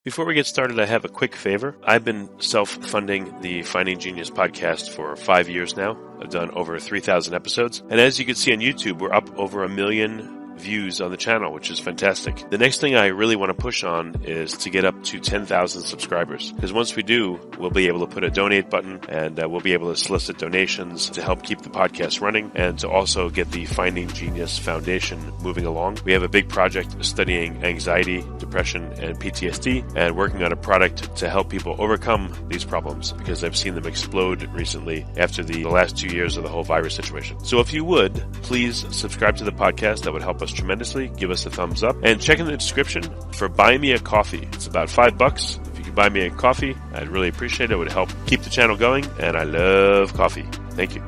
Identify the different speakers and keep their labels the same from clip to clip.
Speaker 1: Before we get started, I have a quick favor. I've been self-funding the Finding Genius podcast for 5 years now. I've done over 3,000 episodes. And as you can see on YouTube, we're up over 1 million views on the channel, which is fantastic. The next thing I really want to push on is to get up to 10,000 subscribers. Because once we do, we'll be able to put a donate button and we'll be able to solicit donations to help keep the podcast running and to also get the Finding Genius Foundation moving along. We have a big project studying anxiety, depression, and PTSD and working on a product to help people overcome these problems because I've seen them explode recently after the last 2 years of the whole virus situation. So if you would, please subscribe to the podcast. That would help us tremendously. Give us a thumbs up and check in the description for Buy Me a Coffee. It's about $5. If you could buy me a coffee, I'd really appreciate it. It would help keep the channel going, and I love coffee. Thank you.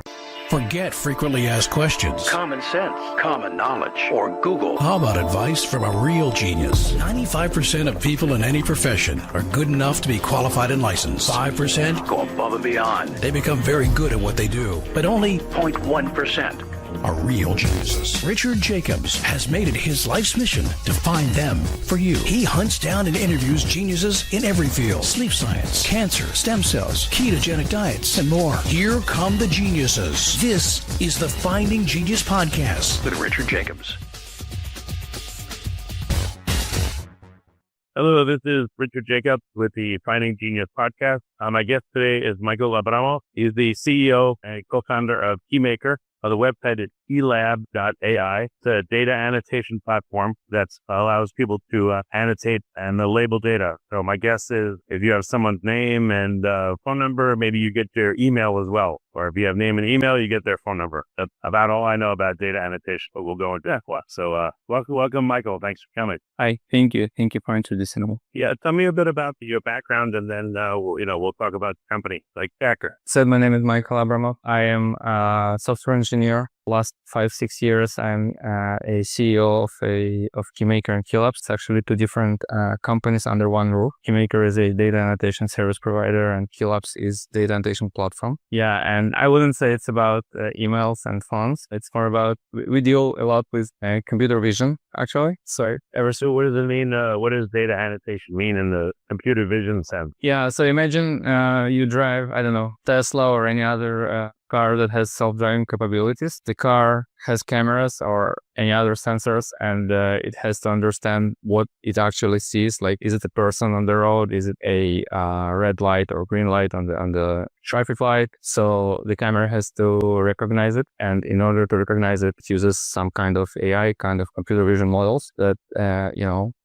Speaker 2: Forget frequently asked questions,
Speaker 3: common sense, common knowledge, or Google.
Speaker 2: How about advice from a real genius? 95% of people in any profession are good enough to be qualified and licensed. 5%
Speaker 3: go above and beyond.
Speaker 2: They become very good at what they do, but only
Speaker 3: 0.1%
Speaker 2: are real geniuses. Richard Jacobs has made it his life's mission to find them for you. He hunts down and interviews geniuses in every field: sleep science, cancer, stem cells, ketogenic diets, and more. Here come the geniuses. This is the Finding Genius Podcast
Speaker 3: with Richard Jacobs.
Speaker 4: Hello, this is Richard Jacobs with the Finding Genius Podcast. My guest today is Michael Abramov. He's the CEO and co-founder of Keymakr. The website is Keylabs.ai. It's a data annotation platform that allows people to annotate and label data. So my guess is if you have someone's name and phone number, maybe you get their email as well. Or if you have name and email, you get their phone number. That's about all I know about data annotation, but we'll go into that. So welcome, Michael. Thanks for coming.
Speaker 5: Hi, thank you. Thank you for introducing me.
Speaker 4: Yeah, tell me a bit about your background, and then we'll talk about the company, like Keymakr.
Speaker 5: So my name is Michael Abramov. I am a software engineer. Last 5-6 years, I'm a CEO of Keymakr and Keylabs. It's actually two different companies under one roof. Keymakr is a data annotation service provider, and Keylabs is data annotation platform. Yeah, and I wouldn't say it's about emails and phones. It's more about we deal a lot with computer vision, actually. So
Speaker 4: what does it mean? What does data annotation mean in the computer vision sense?
Speaker 5: Yeah, so imagine you drive, I don't know, Tesla or any other car that has self-driving capabilities. The car has cameras or any other sensors, and it has to understand what it actually sees. Like, is it a person on the road? Is it a red light or green light on the traffic light? So the camera has to recognize it, and in order to recognize it, it uses some kind of AI, kind of computer vision models that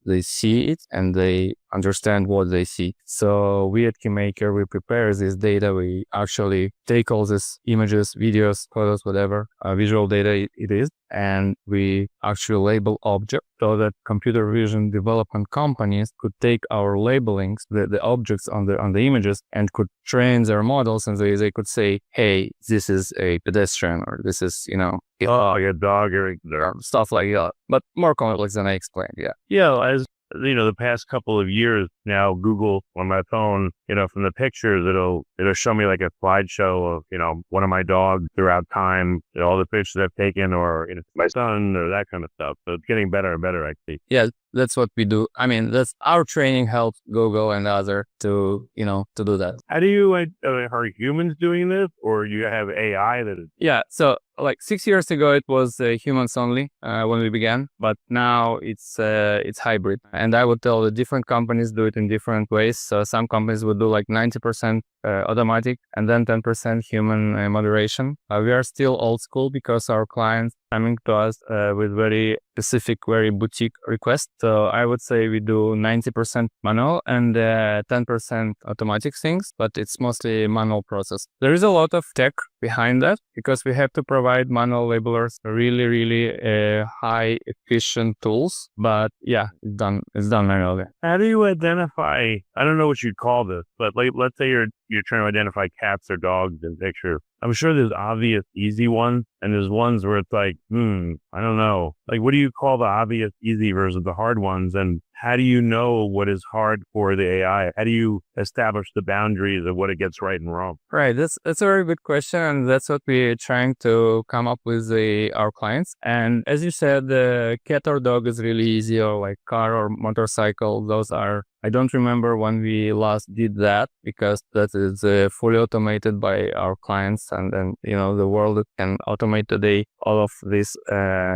Speaker 5: they see it and they understand what they see. So we at Keymakr, we prepare this data. We actually take all these images, videos, photos, whatever, visual data it is, and we actually label objects so that computer vision development companies could take our labelings, the objects on the images, and could train their models, and they could say, hey, this is a pedestrian, or this is,
Speaker 4: your dog, or
Speaker 5: stuff like that. But more complex than I explained, yeah.
Speaker 4: Yeah, as the past couple of years now, Google on my phone, from the pictures, it'll show me like a slideshow of, one of my dogs throughout time, all the pictures I've taken, or my son, or that kind of stuff. So it's getting better and better, actually.
Speaker 5: Yeah, that's what we do. I mean, that's our training helps Google and other to do that.
Speaker 4: How do you, are humans doing this, or you have AI that is?
Speaker 5: Yeah, so like 6 years ago, it was humans only when we began, but now it's hybrid. And I would tell the different companies do it in different ways. So some companies would do like 90% automatic and then 10% human moderation. We are still old school because our clients coming to us with very specific, very boutique requests. So I would say we do 90% manual and 10% automatic things, but it's mostly manual process. There is a lot of tech behind that because we have to provide manual labelers really, really high efficient tools. But yeah, it's done manually.
Speaker 4: How do you identify, I don't know what you'd call this, but like, let's say you're trying to identify cats or dogs in picture. I'm sure there's obvious, easy ones, and there's ones where it's like, I don't know. Like, what do you call the obvious, easy versus the hard ones? And how do you know what is hard for the AI? How do you establish the boundaries of what it gets right and wrong?
Speaker 5: Right. That's a very good question. And that's what we're trying to come up with our clients. And as you said, the cat or dog is really easy, or like car or motorcycle. Those are I don't remember when we last did that, because that is fully automated by our clients. And then, the world can automate today all of these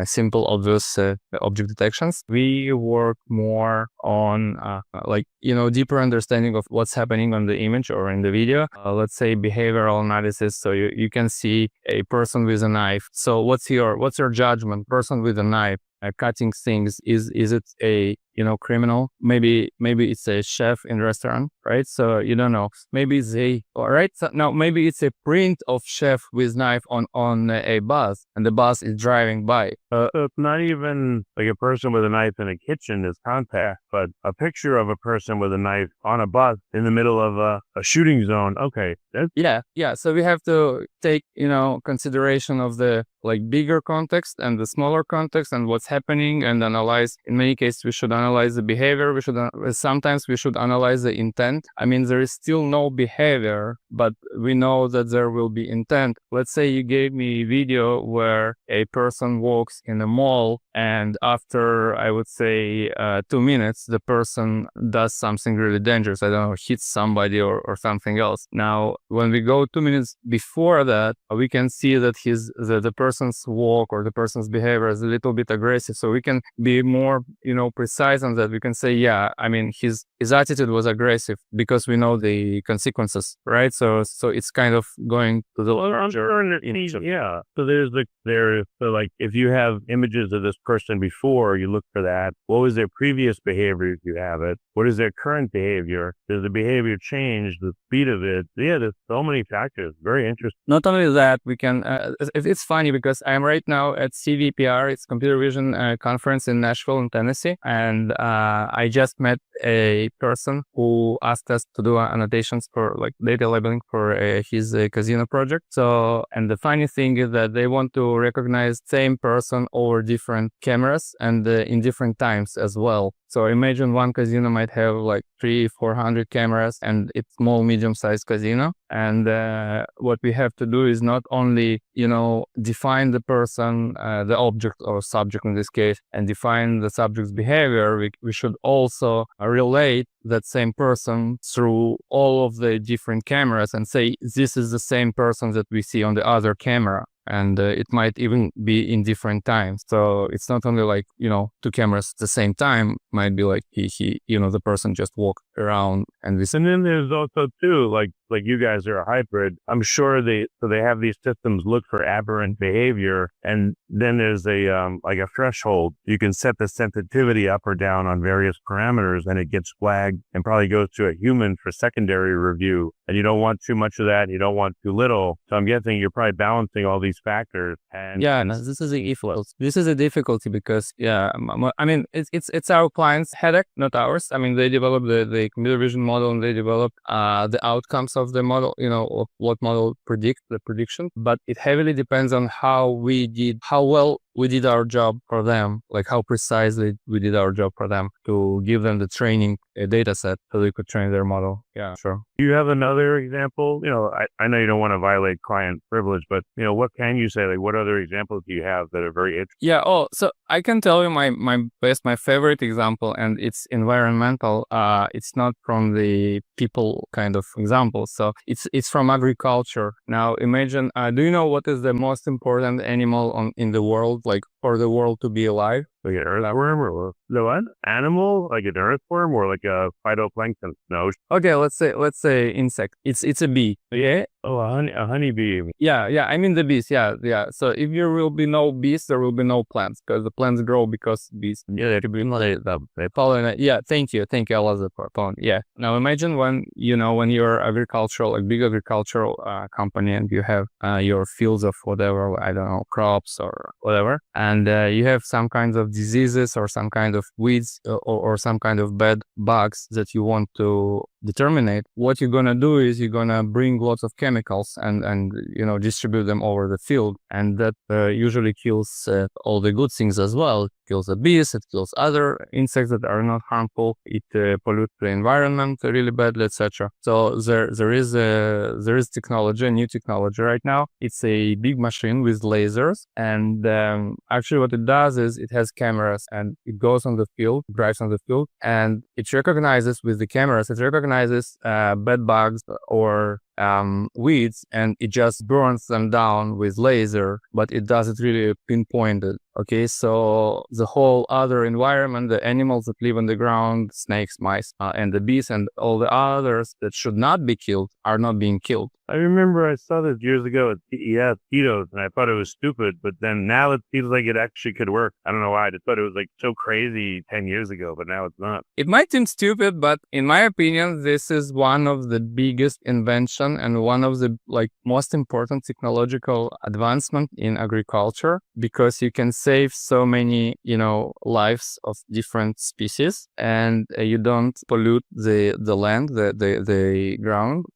Speaker 5: simple, obvious object detections. We work more on deeper understanding of what's happening on the image or in the video. Let's say behavioral analysis. So you can see a person with a knife. So what's your judgment? Person with a knife cutting things, is it a criminal? Maybe it's a chef in restaurant, right? So you don't know. Maybe it's maybe it's a print of chef with knife on a bus, and the bus is driving by.
Speaker 4: It's not even like a person with a knife in a kitchen is contact, but a picture of a person with a knife on a bus in the middle of a shooting zone. Okay.
Speaker 5: Yeah. So we have to take, consideration of the bigger context and the smaller context and what's happening, and analyze. In many cases, we should analyze the behavior. Sometimes we should analyze the intent. I mean, there is still no behavior, but we know that there will be intent. Let's say you gave me a video where a person walks in a mall, and after, I would say, 2 minutes, the person does something really dangerous. I don't know, hits somebody or something else. Now, when we go 2 minutes before that, we can see that the person's walk or the person's behavior is a little bit aggressive. So we can be more, precise on that. We can say, his attitude was aggressive, because we know the consequences, right? So it's kind of going to the larger.
Speaker 4: Yeah. So if you have images of this person before, you look for that. What was their previous behavior if you have it? What is their current behavior? Does the behavior change? The speed of it? Yeah, there's so many factors. Very interesting.
Speaker 5: Not only that, we can, it's funny because I'm right now at CVPR, it's Computer Vision conference in Nashville in Tennessee. And I just met a person who asked us to do annotations for data labeling for his casino project. So, and the funny thing is that they want to recognize same person over different cameras and in different times as well. So imagine one casino might have 300-400 cameras, and it's small, medium-sized casino. And what we have to do is not only, define the person, the object or subject in this case, and define the subject's behavior. We should also relate that same person through all of the different cameras and say, this is the same person that we see on the other camera. And it might even be in different times. So it's not only 2 cameras at the same time. Might be he the person just walked around and we.
Speaker 4: And then there's also too like you guys are a hybrid. I'm sure they have these systems look for aberrant behavior, and then there's a threshold. You can set the sensitivity up or down on various parameters, and it gets flagged and probably goes to a human for secondary review. And you don't want too much of that. You don't want too little. So I'm guessing you're probably balancing all these factors. And
Speaker 5: this is this is a difficulty because it's our client's headache, not ours. I mean, they develop the computer vision model, and they develop the outcomes of the model, of what model predicts the prediction. But it heavily depends on how well we did our job for them, how precisely we did our job for them to give them the training data set so they could train their model. Yeah, sure.
Speaker 4: Do you have another example? I know you don't want to violate client privilege, but what can you say? What other examples do you have that are very interesting?
Speaker 5: Yeah. Oh, so I can tell you my favorite example, and it's environmental. It's not from the people kind of example. So it's from agriculture. Now imagine, do you know what is the most important animal in the world, for the world to be alive?
Speaker 4: Like an earthworm or the what? Animal? Like an earthworm or like a phytoplankton? No.
Speaker 5: Okay, let's say insect. It's a bee. Okay.
Speaker 4: Oh, a honeybee.
Speaker 5: Yeah. I mean the bees. Yeah. So if there will be no bees, there will be no plants, because the plants grow because bees.
Speaker 4: Yeah, they
Speaker 5: pollinate. Yeah. Thank you. I love the pollen. Yeah. Now imagine when you're agricultural, big agricultural company, and you have your fields of whatever, I don't know, crops or whatever, and you have some kinds of diseases or some kind of weeds or some kind of bad bugs that you want to determinate, what you're going to do is you're going to bring lots of chemicals and distribute them over the field. And that usually kills all the good things as well. It kills the bees, it kills other insects that are not harmful. It pollutes the environment really badly, etc. So there is technology, a new technology right now. It's a big machine with lasers, and actually what it does is it has cameras, and it goes on the field, drives on the field, and it recognizes with the cameras, it recognizes bed bugs or weeds, and it just burns them down with laser, but it does it really pinpointed. Okay, so the whole other environment, the animals that live on the ground, snakes, mice, and the bees, and all the others that should not be killed are not being killed.
Speaker 4: I remember I saw this years ago at CES, ketos, and I thought it was stupid, but then now it feels like it actually could work. I don't know why. I just thought it was like so crazy 10 years ago, but now it's not.
Speaker 5: It might seem stupid, but in my opinion, this is one of the biggest invention and one of the most important technological advancement in agriculture, because you can save so many, lives of different species, and you don't pollute the land, the ground,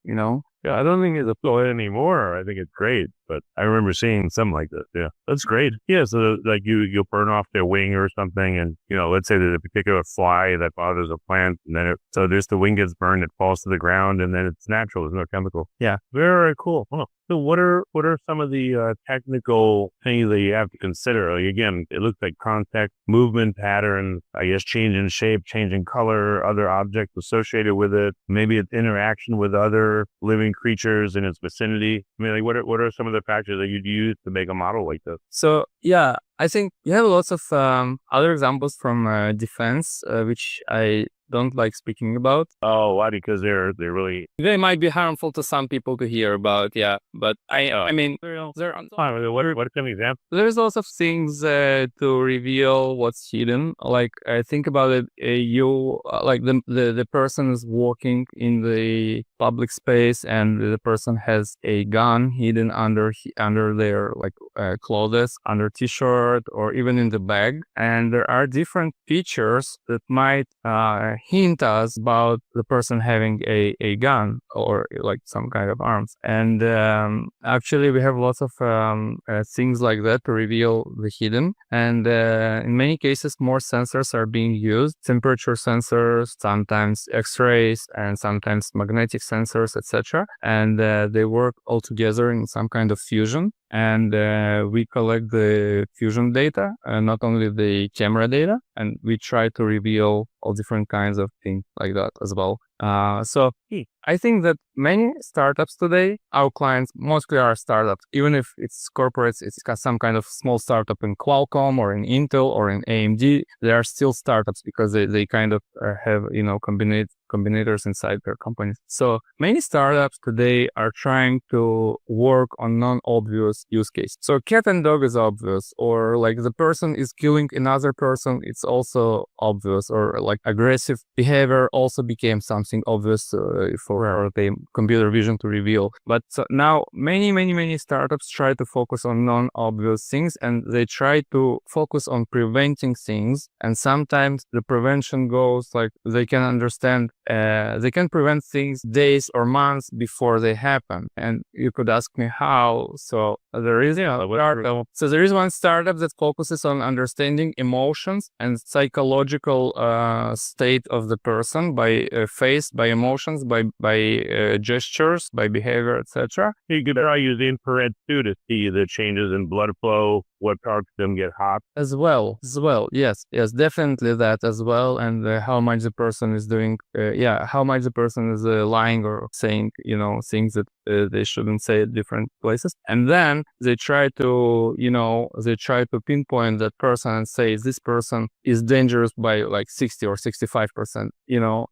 Speaker 4: Yeah, I don't think it's a ploy anymore. I think it's great, but I remember seeing something like this. Yeah, that's great. Yeah, so like you'll burn off their wing or something, and let's say there's a particular fly that bothers a plant, and then so there's the wing gets burned, it falls to the ground, and then it's natural. There's no chemical. Yeah, very cool. Oh. So what are some of the technical things that you have to consider? Like, again, it looks like context, movement patterns, I guess change in shape, change in color, other objects associated with it. Maybe its interaction with other living creatures in its vicinity. I mean, like what are some of the factors that you'd use to make a model like this?
Speaker 5: So yeah, I think you have lots of other examples from defense, which I don't like speaking about.
Speaker 4: Oh, why? Because they're really...
Speaker 5: They might be harmful to some people to hear about, yeah. But I mean, there are...
Speaker 4: What are some examples?
Speaker 5: There's lots of things to reveal what's hidden. Like, I think about it, the person is walking in the public space, and the person has a gun hidden under their clothes, under t-shirt, or even in the bag. And there are different features that might hint us about the person having a gun or some kind of arms. And actually we have lots of things like that to reveal the hidden. And in many cases, more sensors are being used, temperature sensors, sometimes x-rays, and sometimes magnetic sensors, etc. And they work all together in some kind of fusion. And we collect the fusion data, not only the camera data, and we try to reveal all different kinds of things like that as well. So I think that many startups today, our clients mostly are startups. Even if it's corporates, it's got some kind of small startup in Qualcomm or in Intel or in AMD, they are still startups because they kind of have, combinators inside their companies. So many startups today are trying to work on non-obvious use case. So cat and dog is obvious, or the person is killing another person, it's also obvious, or aggressive behavior also became something obvious for the computer vision to reveal. But now many startups try to focus on non-obvious things, and they try to focus on preventing things. And sometimes the prevention goes they can understand, they can prevent things days or months before they happen. And you could ask me how. So there is there is one startup that focuses on understanding emotions and psychological state of the person by face, by emotions, by gestures, by behavior, etc.
Speaker 4: You could try use infrared too to see the changes in blood flow, what parts of them get hot.
Speaker 5: As well. Yes, definitely that as well. And how much the person is doing, how much the person is lying or saying, things that they shouldn't say at different places. And then they try to pinpoint that person and say, this person is dangerous by 60 or 65%,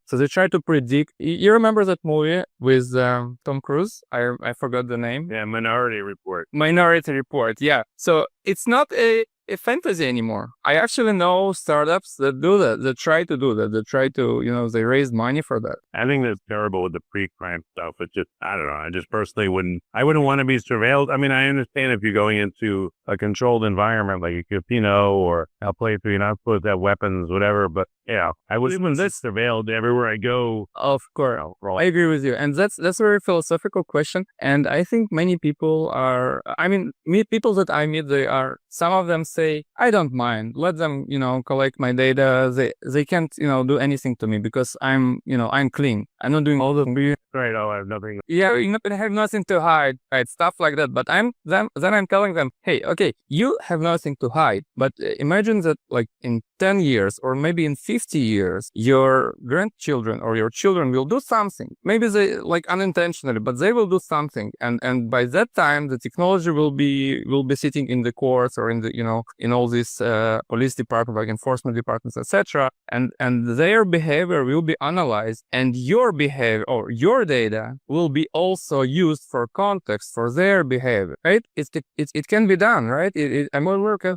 Speaker 5: So they try to predict. You remember that movie with Tom Cruise? I forgot the name.
Speaker 4: Yeah, Minority Report.
Speaker 5: Minority Report, yeah. So it's not a fantasy anymore. I actually know startups that do that, that try to do that, that try to, they raise money for that.
Speaker 4: I think that's terrible with the pre-crime stuff. It's just, I don't know. I just personally wouldn't want to be surveilled. I mean, I understand if you're going into a controlled environment like a casino or a place where you're not supposed to have weapons, whatever, but Yeah, I would even this surveilled everywhere I go.
Speaker 5: Of course, I agree with you, and that's a very philosophical question. And I think many people are. I mean, people that I meet, they are. Some of them say, "I don't mind. Let them, collect my data. They can't, do anything to me because I'm clean. I'm not doing all the
Speaker 4: Right? Oh, I have nothing.
Speaker 5: yeah, I have nothing to hide, right? Stuff like that. But I'm telling them, hey, okay, you have nothing to hide, but imagine that, like in 10 years or maybe in 50 years, your grandchildren or your children will do something. Maybe they like unintentionally, but they will do something, and by that time, the technology will be sitting in the courts or in the in all these police departments, like enforcement departments, etc. And their behavior will be analyzed, and your behavior or your data will be also used for context for their behavior, right? It can be done, right? I'm working.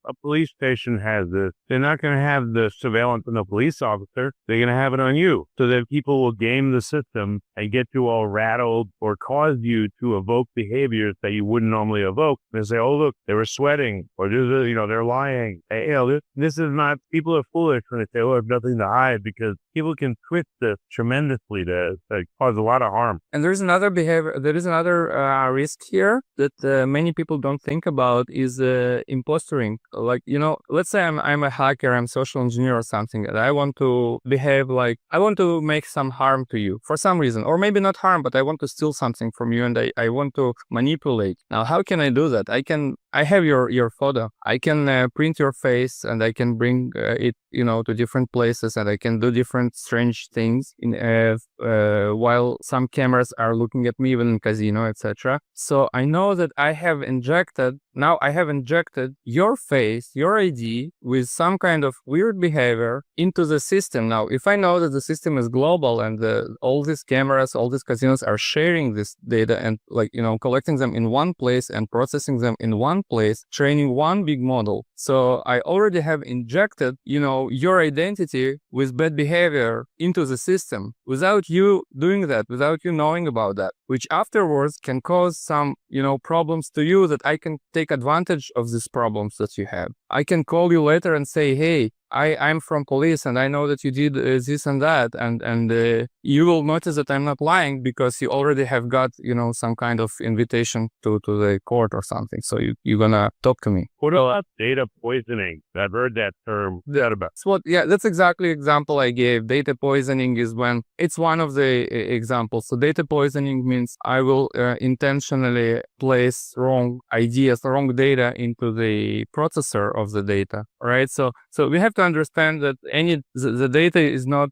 Speaker 4: A police station has this. They're not going to have the surveillance on the police officer. They're going to have it on you, so that people will game the system and get you all rattled or cause you to evoke behaviors that you wouldn't normally evoke. They say, "Oh, look, they were sweating," or they're lying. Hey, this is not. People are foolish when they say, "Oh, I have nothing to hide," because people can twist this tremendously to cause a lot of harm.
Speaker 5: And there is another risk here that many people don't think about is impostering. Like, let's say I'm a hacker, I'm social engineer or something, and I want to behave like I want to make some harm to you for some reason, or maybe not harm, but I want to steal something from you, and I want to manipulate. Now, how can I do that? I have your photo. I can print your face, and I can bring it, to different places, and I can do different strange things while some cameras are looking at me, even in casino, etc. So I know that I have injected your face, your ID, with some kind of weird behavior into the system. Now, if I know that the system is global and all these cameras, all these casinos are sharing this data and collecting them in one place and processing them in one place, training one big model. So I already have injected, your identity with bad behavior into the system without you doing that, without you knowing about that, which afterwards can cause some, problems to you that I can take advantage of these problems that you have. I can call you later and say, hey, I'm from police and I know that you did this and that, and you will notice that I'm not lying because you already have got, some kind of invitation to the court or something. So you're gonna talk to me.
Speaker 4: What about data poisoning? I've heard that term.
Speaker 5: That's exactly the example I gave. Data poisoning is when it's one of the examples. So data poisoning means I will intentionally place wrong ideas, wrong data into the processor of the data, right? So we have to understand that the data is not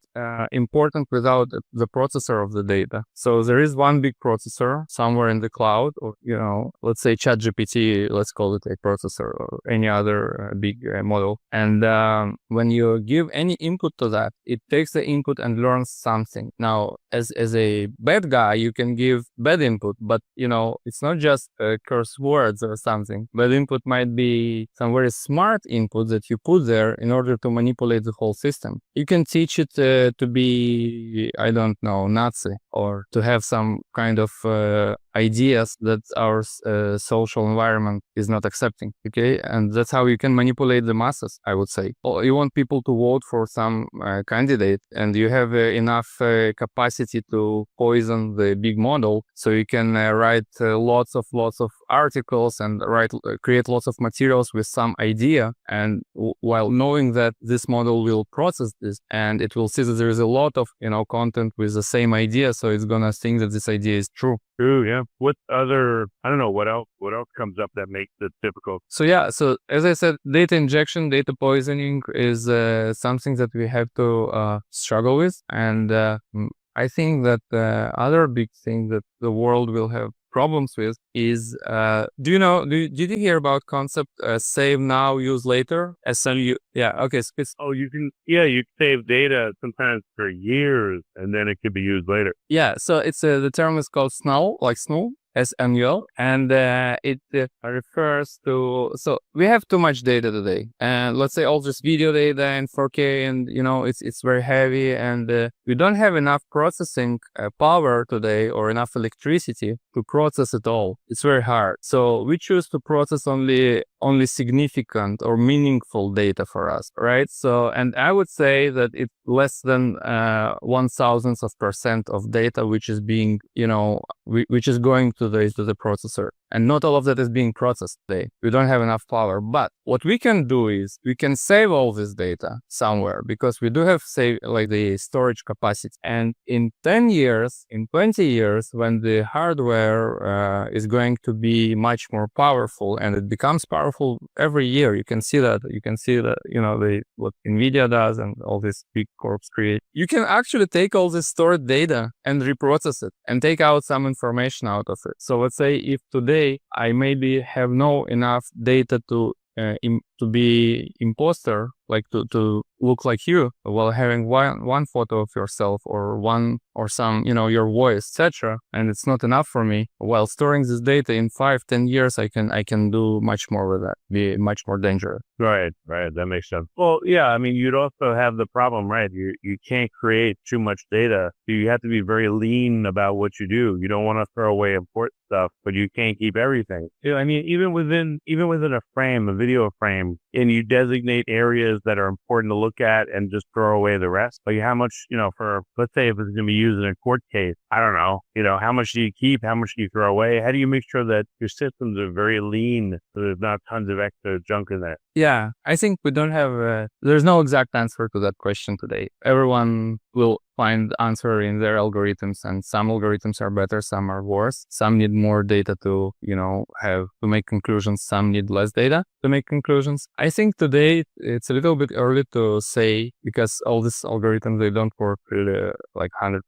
Speaker 5: important without the processor of the data. So there is one big processor somewhere in the cloud, or let's say ChatGPT, let's call it a processor, or any other big model. And when you give any input to that, it takes the input and learns something. Now, as a bad guy, you can give bad input, but it's not just curse words or something. Bad input might be some very smart input that you put there in order to manipulate the whole system. You can teach it to be, I don't know, Nazi, or to have some kind of ideas that our social environment is not accepting, okay? And that's how you can manipulate the masses, I would say. Or you want people to vote for some candidate, and you have enough capacity to poison the big model, so you can write lots of articles and create lots of materials with some idea, and while knowing that this model will process this, and it will see that there is a lot of content with the same idea, so it's gonna think that this idea is true.
Speaker 4: True, yeah. What other, I don't know, what else comes up that makes it difficult?
Speaker 5: So as I said, data injection, data poisoning is something that we have to struggle with. And I think that the other big thing that the world will have problems with is, did you hear about concept save now, use later? SNU? Yeah, okay.
Speaker 4: You can save data sometimes for years and then it could be used later.
Speaker 5: Yeah, so it's the term is called SNUL, like SNUL. SNUL, and it refers to, so we have too much data today, and let's say all this video data in 4K, and it's very heavy, and we don't have enough processing power today or enough electricity to process it all. It's very hard, so we choose to process only only significant or meaningful data for us, right? So, and I would say that it's less than 1,000% of data which is being, which is going to the processor. And not all of that is being processed today. We don't have enough power. But what we can do is we can save all this data somewhere, because we do have the storage capacity. And in 10 years, in 20 years, when the hardware is going to be much more powerful, and it becomes powerful every year, you can see that, what NVIDIA does and all these big corps create. You can actually take all this stored data and reprocess it and take out some information out of it. So let's say if today I maybe have no enough data to be imposter, like to look like you while having one photo of yourself or some, your voice, etc. And it's not enough for me. While storing this data in 5-10 years, I can do much more with that, be much more dangerous.
Speaker 4: Right. That makes sense. Well, yeah, I mean, you'd also have the problem, right? You can't create too much data. You have to be very lean about what you do. You don't want to throw away important stuff, but you can't keep everything. I mean, even within a frame, a video frame, and you designate areas that are important to look at and just throw away the rest. Like how much, for, let's say if it's going to be used in a court case, I don't know, how much do you keep? How much do you throw away? How do you make sure that your systems are very lean so there's not tons of extra junk in there?
Speaker 5: Yeah, I think we don't have, there's no exact answer to that question today. Everyone will find answer in their algorithms, and some algorithms are better, some are worse. Some need more data to, have to make conclusions. Some need less data to make conclusions. I think today it's a little bit early to say, because all these algorithms, they don't work really like 100%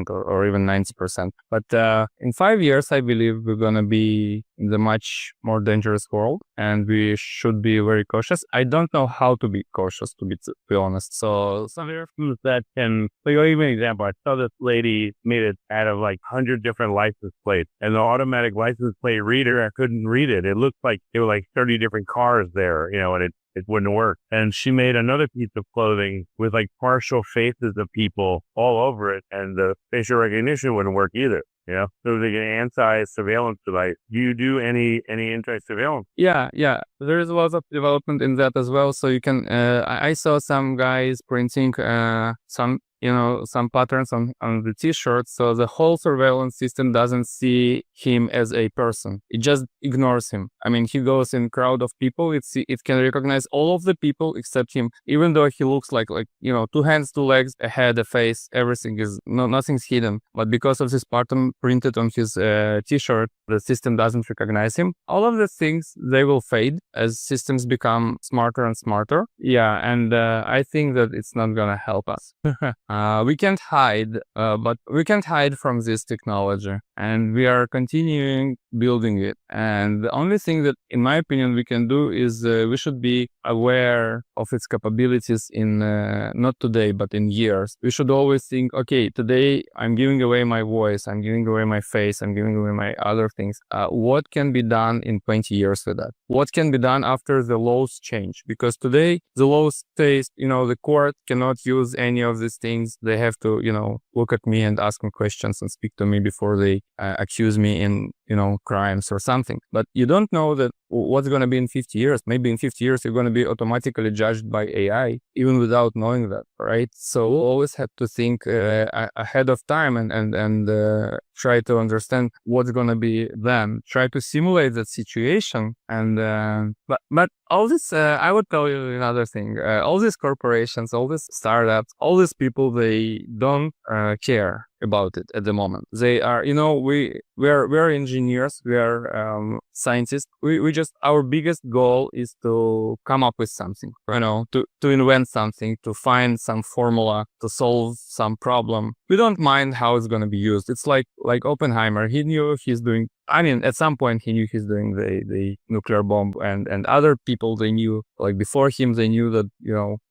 Speaker 5: or even 90%. But in 5 years, I believe we're going to be in the much more dangerous world, and we should be very cautious. I don't know how to be cautious, to be honest. So
Speaker 4: some algorithms that can, like, I'll give you an example. I saw this lady made it out of like 100 different license plates, and the automatic license plate reader, I couldn't read it. It looked like there were like 30 different cars there, and it wouldn't work. And she made another piece of clothing with like partial faces of people all over it, and the facial recognition wouldn't work either. So it was like an anti-surveillance device. Do you do any anti-surveillance?
Speaker 5: Yeah. There is a lot of development in that as well. So you can, I saw some guys printing some patterns on the t-shirts. So the whole surveillance system doesn't see him as a person. It just ignores him. I mean, he goes in crowd of people. It can recognize all of the people except him, even though he looks like 2 hands, 2 legs, a head, a face, everything is, nothing's hidden. But because of this pattern printed on his t-shirt, the system doesn't recognize him. All of the things, they will fade as systems become smarter and smarter. Yeah, and I think that it's not gonna help us. We can't hide, but we can't hide from this technology, and we are continuing building it. And the only thing that, in my opinion, we can do is we should be aware of its capabilities in not today, but in years. We should always think, okay, today I'm giving away my voice, I'm giving away my face, I'm giving away my other things. What can be done in 20 years with that? What can be done after the laws change? Because today the laws say, the court cannot use any of these things. They have to, look at me and ask me questions and speak to me before they accuse me in, crimes or something. But you don't know that what's going to be in 50 years. Maybe in 50 years, you're going to be automatically judged by AI, even without knowing that, right? So we'll always have to think ahead of time and try to understand what's going to be then. Try to simulate that situation. And but all this, I would tell you another thing. All these corporations, all these startups, all these people, they don't care about it at the moment. They are, we're engineers, we are scientists. We just, our biggest goal is to come up with something, to invent something, to find some formula, to solve some problem. We don't mind how it's going to be used. It's like Oppenheimer. He knew he's doing, at some point he knew he's doing the nuclear bomb, and other people, they knew, like before him, they knew that,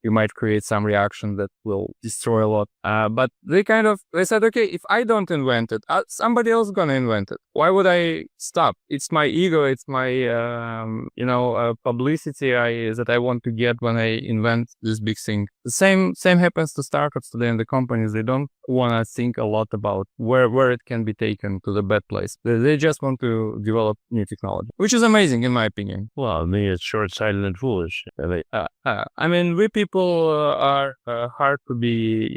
Speaker 5: he might create some reaction that will destroy a lot. But they said, okay, if I don't invent it, somebody else is going to invent it. Why would I stop? It's my ego. It's my, publicity that I want to get when I invent this big thing. The same happens to startups today, and the companies, they don't want to think a lot about where it can be taken to the bad place. They just want to develop new technology, which is amazing in my opinion.
Speaker 4: Well, I mean, it's short-sighted and foolish.
Speaker 5: I mean, we people are hard to be,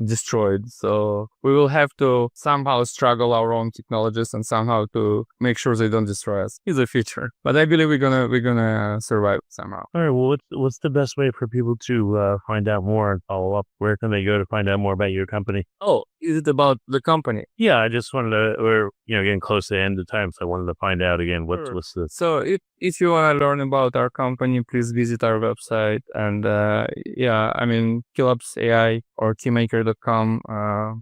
Speaker 5: destroyed. So we will have to somehow struggle our own technologies and somehow to make sure they don't destroy us in the future. But I believe we're gonna survive somehow.
Speaker 4: All right. Well, what's the best way for people to find out more and follow up? Where can they go to find out more about your company?
Speaker 5: Oh, is it about the company?
Speaker 4: Yeah, I just wanted to. We're getting close to the end of time, so I wanted to find out again what's the.
Speaker 5: So if you want to learn about our company, please visit our website. And Keylabs.ai or Keymakr.com.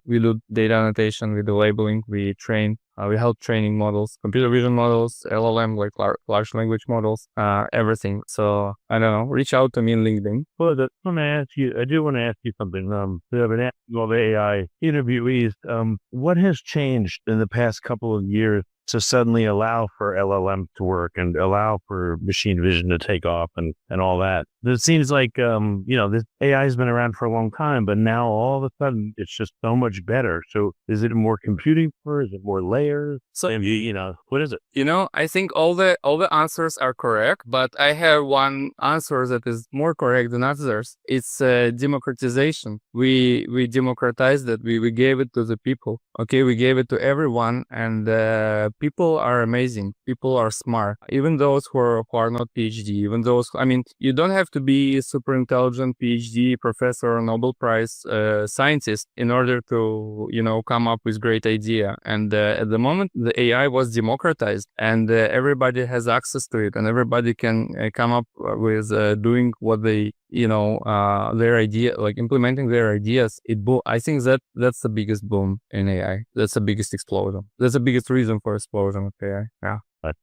Speaker 5: We do data annotation, we do labeling, we train. We help training models, computer vision models, LLM, like large language models, everything. So, I don't know, reach out to me on LinkedIn.
Speaker 4: Well, I do want to ask you something. I've been asking all the AI interviewees, what has changed in the past couple of years to suddenly allow for LLM to work and allow for machine vision to take off and all that? It seems like, this AI has been around for a long time, but now all of a sudden it's just so much better. So is it more computing power? Is it more layers? So, what is it?
Speaker 5: I think all the answers are correct, but I have one answer that is more correct than others. It's democratization. We democratized it. We gave it to the people. Okay, we gave it to everyone, and people are amazing. People are smart. Even those who are not PhD, even those, you don't have to be a super intelligent PhD professor or Nobel Prize scientist in order to, come up with great idea. And at the moment, the AI was democratized, and everybody has access to it, and everybody can come up with doing what they, their idea, like implementing their ideas. I think that's the biggest boom in AI. That's the biggest explosion. That's the biggest reason for explosion of AI. Yeah.
Speaker 4: Like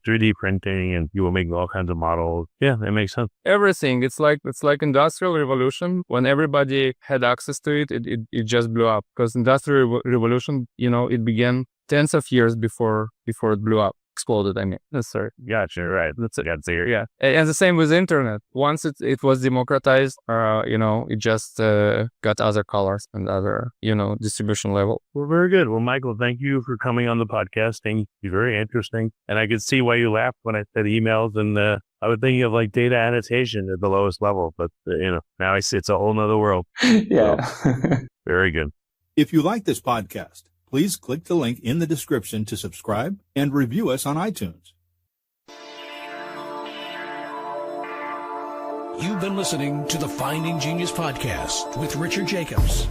Speaker 4: 3D printing, and you were making all kinds of models. Yeah, that makes sense.
Speaker 5: Everything. It's like industrial revolution. When everybody had access to it, it just blew up. Because industrial revolution, it began tens of years before it blew up. Exploded, That's sorry.
Speaker 4: Gotcha, right. That's it. Got zero.
Speaker 5: Yeah. And the same with internet. Once it was democratized, it just got other colors and other, distribution level.
Speaker 4: Well, very good. Well, Michael, thank you for coming on the podcast. Thank you. Very interesting. And I could see why you laughed when I said emails, and I was thinking of like data annotation at the lowest level, but now I see it's a whole nother world.
Speaker 5: Yeah.
Speaker 4: So, very good.
Speaker 6: If you like this podcast, please click the link in the description to subscribe and review us on iTunes.
Speaker 2: You've been listening to the Finding Genius podcast with Richard Jacobs.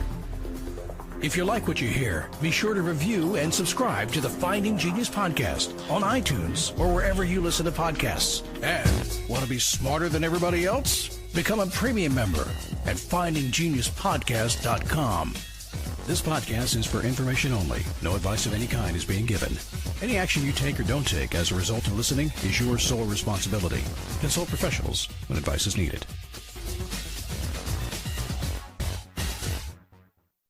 Speaker 2: If you like what you hear, be sure to review and subscribe to the Finding Genius podcast on iTunes or wherever you listen to podcasts. And want to be smarter than everybody else? Become a premium member at findinggeniuspodcast.com. This podcast is for information only. No advice of any kind is being given. Any action you take or don't take as a result of listening is your sole responsibility. Consult professionals when advice is needed.